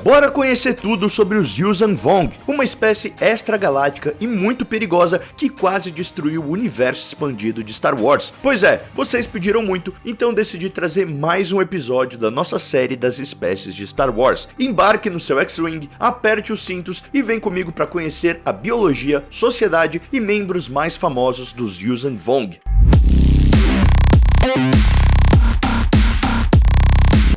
Bora conhecer tudo sobre os Yuuzhan Vong, uma espécie extragaláctica e muito perigosa que quase destruiu o universo expandido de Star Wars. Pois é, vocês pediram muito, então decidi trazer mais um episódio da nossa série das espécies de Star Wars. Embarque no seu X-Wing, aperte os cintos e vem comigo para conhecer a biologia, sociedade e membros mais famosos dos Yuuzhan Vong.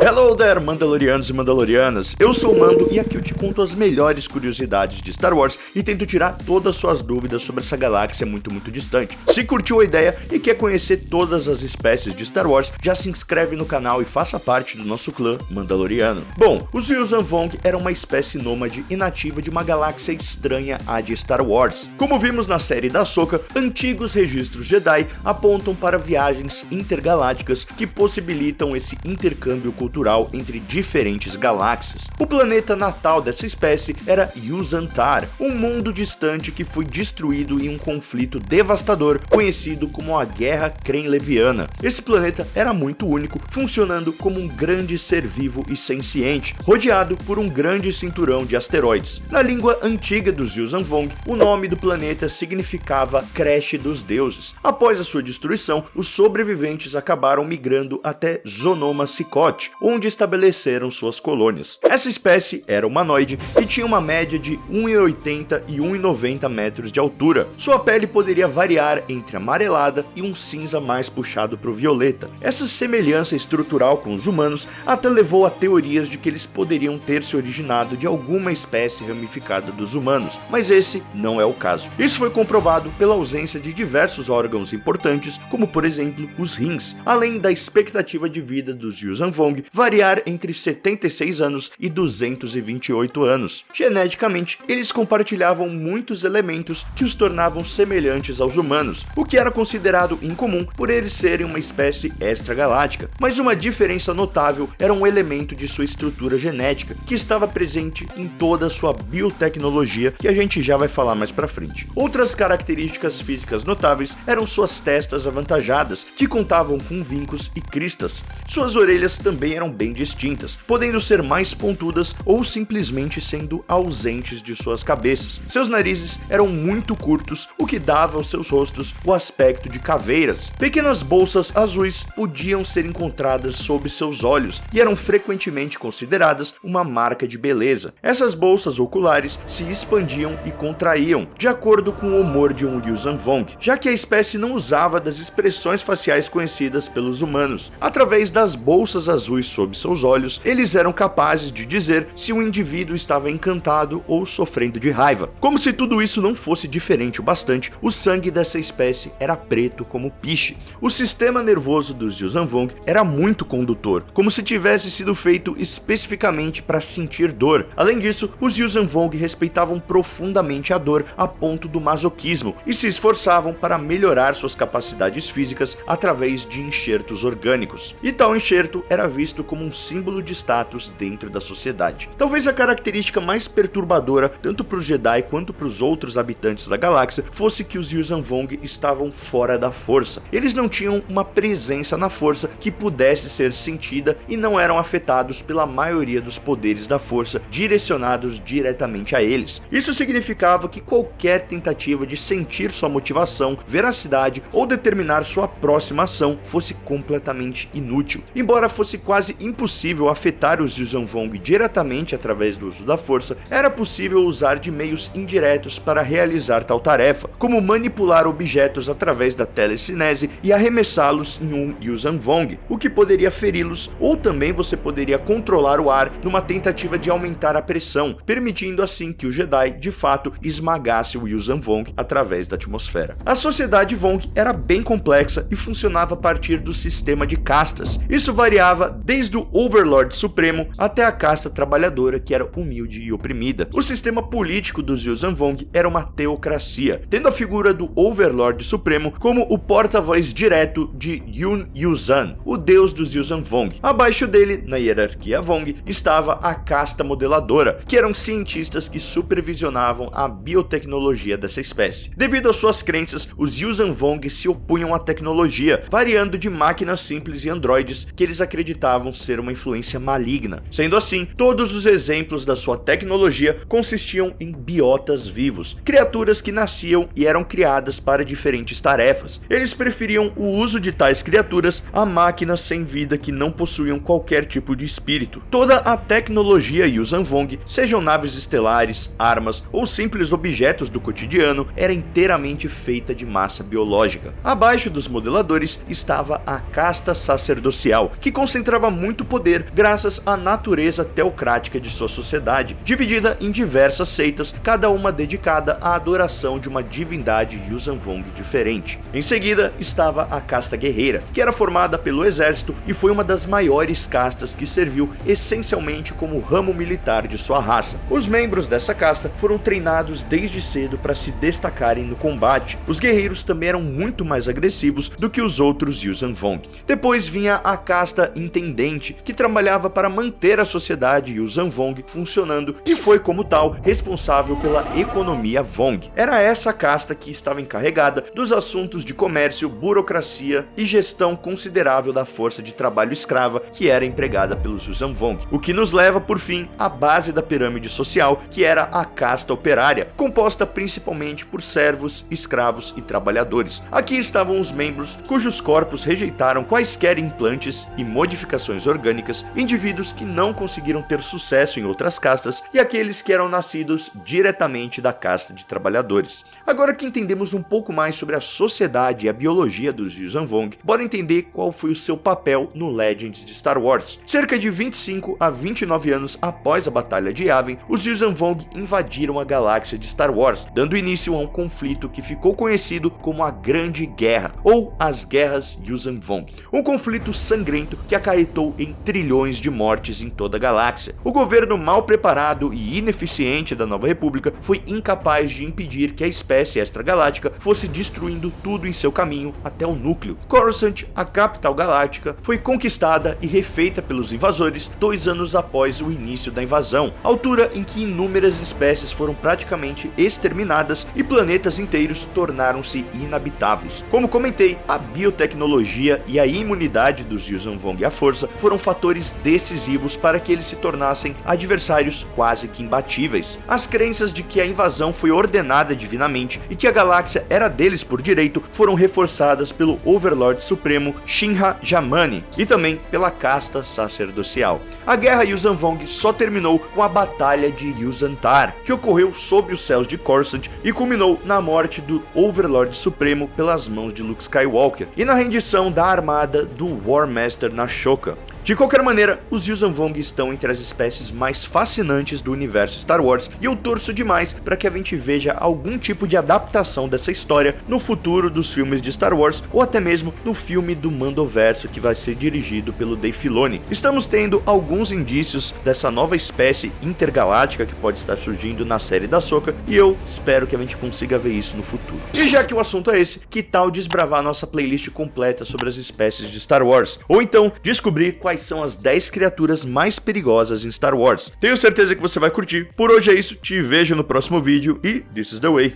Hello there, Mandalorianos e Mandalorianas, eu sou o Mando e aqui eu te conto as melhores curiosidades de Star Wars e tento tirar todas as suas dúvidas sobre essa galáxia muito distante. Se curtiu a ideia e quer conhecer todas as espécies de Star Wars, já se inscreve no canal e faça parte do nosso clã Mandaloriano. Bom, os Yuuzhan Vong eram uma espécie nômade e nativa de uma galáxia estranha à de Star Wars. Como vimos na série da Ahsoka, antigos registros Jedi apontam para viagens intergalácticas que possibilitam esse intercâmbio cultural entre diferentes galáxias. O planeta natal dessa espécie era Yuzhan-Tar, um mundo distante que foi destruído em um conflito devastador conhecido como a Guerra Krem-Leviana. Esse planeta era muito único, funcionando como um grande ser vivo e senciente, rodeado por um grande cinturão de asteroides. Na língua antiga dos Yuuzhan Vong, o nome do planeta significava creche dos deuses. Após a sua destruição, os sobreviventes acabaram migrando até Zonoma-Sicote, onde estabeleceram suas colônias. Essa espécie era humanoide e tinha uma média de 1,80 e 1,90 metros de altura. Sua pele poderia variar entre amarelada e um cinza mais puxado para o violeta. Essa semelhança estrutural com os humanos até levou a teorias de que eles poderiam ter se originado de alguma espécie ramificada dos humanos, mas esse não é o caso. Isso foi comprovado pela ausência de diversos órgãos importantes, como por exemplo os rins, além da expectativa de vida dos Yuuzhan Vong variar entre 76 anos e 228 anos. Geneticamente, eles compartilhavam muitos elementos que os tornavam semelhantes aos humanos, o que era considerado incomum por eles serem uma espécie extragaláctica. Mas uma diferença notável era um elemento de sua estrutura genética, que estava presente em toda a sua biotecnologia, que a gente já vai falar mais pra frente. Outras características físicas notáveis eram suas testas avantajadas, que contavam com vincos e cristas. Suas orelhas também eram bem distintas, podendo ser mais pontudas ou simplesmente sendo ausentes de suas cabeças. Seus narizes eram muito curtos, o que dava aos seus rostos o aspecto de caveiras. Pequenas bolsas azuis podiam ser encontradas sob seus olhos e eram frequentemente consideradas uma marca de beleza. Essas bolsas oculares se expandiam e contraíam, de acordo com o humor de um Yuuzhan Vong, já que a espécie não usava das expressões faciais conhecidas pelos humanos. Através das bolsas azuis sob seus olhos, eles eram capazes de dizer se o indivíduo estava encantado ou sofrendo de raiva. Como se tudo isso não fosse diferente o bastante, o sangue dessa espécie era preto como piche. O sistema nervoso dos Yuuzhan Vong era muito condutor, como se tivesse sido feito especificamente para sentir dor. Além disso, os Yuuzhan Vong respeitavam profundamente a dor a ponto do masoquismo e se esforçavam para melhorar suas capacidades físicas através de enxertos orgânicos. E tal enxerto era visto como um símbolo de status dentro da sociedade. Talvez a característica mais perturbadora, tanto para os Jedi quanto para os outros habitantes da galáxia, fosse que os Yuuzhan Vong estavam fora da força. Eles não tinham uma presença na força que pudesse ser sentida e não eram afetados pela maioria dos poderes da força direcionados diretamente a eles. Isso significava que qualquer tentativa de sentir sua motivação, veracidade ou determinar sua próxima ação fosse completamente inútil. Embora fosse quase impossível afetar os Yuuzhan Vong diretamente através do uso da força, era possível usar de meios indiretos para realizar tal tarefa, como manipular objetos através da telecinese e arremessá-los em um Yuuzhan Vong, o que poderia feri-los, ou também você poderia controlar o ar numa tentativa de aumentar a pressão, permitindo assim que o Jedi de fato esmagasse o Yuuzhan Vong através da atmosfera. A sociedade Vong era bem complexa e funcionava a partir do sistema de castas. Isso variava desde o Overlord Supremo até a casta trabalhadora, que era humilde e oprimida. O sistema político dos Yuuzhan Vong era uma teocracia, tendo a figura do Overlord Supremo como o porta-voz direto de Yun Yuuzhan, o deus dos Yuuzhan Vong. Abaixo dele, na hierarquia Vong, estava a casta modeladora, que eram cientistas que supervisionavam a biotecnologia dessa espécie. Devido às suas crenças, os Yuuzhan Vong se opunham à tecnologia, variando de máquinas simples e androides que eles acreditavam mostravam ser uma influência maligna. Sendo assim, todos os exemplos da sua tecnologia consistiam em biotas vivos, criaturas que nasciam e eram criadas para diferentes tarefas. Eles preferiam o uso de tais criaturas a máquinas sem vida que não possuíam qualquer tipo de espírito. Toda a tecnologia Yuuzhan Vong, sejam naves estelares, armas ou simples objetos do cotidiano, era inteiramente feita de massa biológica. Abaixo dos modeladores estava a casta sacerdocial, que concentrava muito poder graças à natureza teocrática de sua sociedade, dividida em diversas seitas, cada uma dedicada à adoração de uma divindade Yuuzhan Vong diferente. Em seguida estava a casta guerreira, que era formada pelo exército e foi uma das maiores castas que serviu essencialmente como ramo militar de sua raça. Os membros dessa casta foram treinados desde cedo para se destacarem no combate. Os guerreiros também eram muito mais agressivos do que os outros Yuuzhan Vong. Depois vinha a casta intendente, que trabalhava para manter a sociedade Yuuzhan Vong funcionando e foi, como tal, responsável pela economia Vong. Era essa casta que estava encarregada dos assuntos de comércio, burocracia e gestão considerável da força de trabalho escrava que era empregada pelos Yuuzhan Vong. O que nos leva, por fim, à base da pirâmide social, que era a casta operária, composta principalmente por servos, escravos e trabalhadores. Aqui estavam os membros cujos corpos rejeitaram quaisquer implantes e modificações orgânicas, indivíduos que não conseguiram ter sucesso em outras castas e aqueles que eram nascidos diretamente da casta de trabalhadores. Agora que entendemos um pouco mais sobre a sociedade e a biologia dos Yuuzhan Vong, bora entender qual foi o seu papel no Legends de Star Wars. Cerca de 25 a 29 anos após a Batalha de Yavin, os Yuuzhan Vong invadiram a galáxia de Star Wars, dando início a um conflito que ficou conhecido como a Grande Guerra, ou as Guerras Yuuzhan Vong. Um conflito sangrento que acarretou em trilhões de mortes em toda a galáxia. O governo mal preparado e ineficiente da Nova República foi incapaz de impedir que a espécie extragaláctica fosse destruindo tudo em seu caminho até o núcleo. Coruscant, a capital galáctica, foi conquistada e refeita pelos invasores 2 anos após o início da invasão, altura em que inúmeras espécies foram praticamente exterminadas e planetas inteiros tornaram-se inabitáveis. Como comentei, a biotecnologia e a imunidade dos Yuuzhan Vong à força foram fatores decisivos para que eles se tornassem adversários quase que imbatíveis. As crenças de que a invasão foi ordenada divinamente e que a galáxia era deles por direito foram reforçadas pelo Overlord Supremo Shinra Jamani e também pela casta sacerdocial. A guerra Yuuzhan Vong só terminou com a Batalha de Yuuzhan Tar, que ocorreu sob os céus de Coruscant e culminou na morte do Overlord Supremo pelas mãos de Luke Skywalker e na rendição da armada do War Master Nashoka. De qualquer maneira, os Yuuzhan Vong estão entre as espécies mais fascinantes do universo Star Wars e eu torço demais para que a gente veja algum tipo de adaptação dessa história no futuro dos filmes de Star Wars ou até mesmo no filme do Mandoverso que vai ser dirigido pelo Dave Filoni. Estamos tendo alguns indícios dessa nova espécie intergaláctica que pode estar surgindo na série da Ahsoka e eu espero que a gente consiga ver isso no futuro. E já que o assunto é esse, que tal desbravar nossa playlist completa sobre as espécies de Star Wars? Ou então descobrir quais são as 10 criaturas mais perigosas em Star Wars. Tenho certeza que você vai curtir. Por hoje é isso, te vejo no próximo vídeo e this is the way.